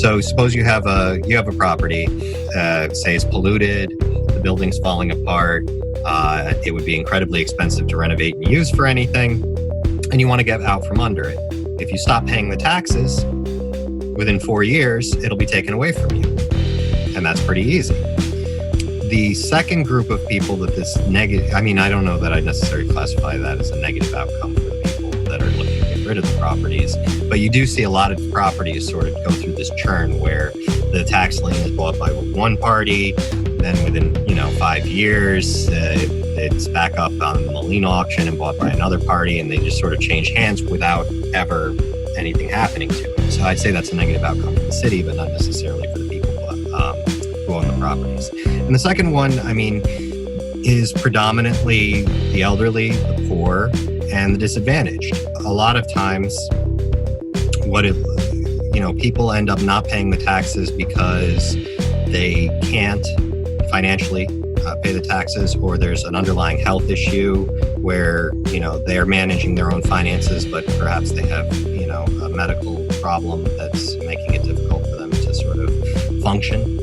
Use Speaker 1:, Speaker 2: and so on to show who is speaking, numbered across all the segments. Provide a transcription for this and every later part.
Speaker 1: So suppose you have a property, say it's polluted, the building's falling apart, it would be incredibly expensive to renovate and use for anything, and you want to get out from under it. If you stop paying the taxes, within 4 years, it'll be taken away from you. And that's pretty easy. The second group of people that this negative, I mean, I don't know that I'd necessarily classify that as a negative outcome for the people that are looking to get rid of the properties, but you do see a lot of properties sort of go through this churn where the tax lien is bought by one party, then within 5 years, it's back up on the lien auction and bought by another party, and they just sort of change hands without ever anything happening to it. So I'd say that's a negative outcome for the city, but not necessarily for the people who own the properties. And the second one, I mean, is predominantly the elderly, the poor, and the disadvantaged. A lot of times, people end up not paying the taxes because they can't financially pay the taxes, or there's an underlying health issue where they're managing their own finances, but perhaps they have a medical problem that's making it difficult for them to sort of function.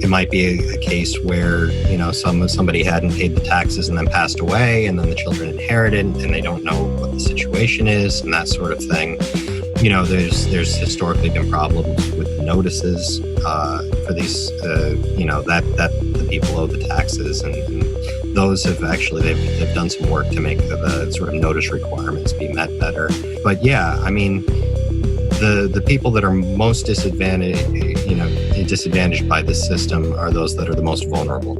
Speaker 1: It might be a case where somebody hadn't paid the taxes and then passed away, and then the children inherited, and they don't know what the situation is, and that sort of thing. There's historically been problems with notices for these, that the people owe the taxes, and those have actually, they've done some work to make the sort of notice requirements be met better. But yeah, I mean, the people that are most disadvantaged by this system are those that are the most vulnerable.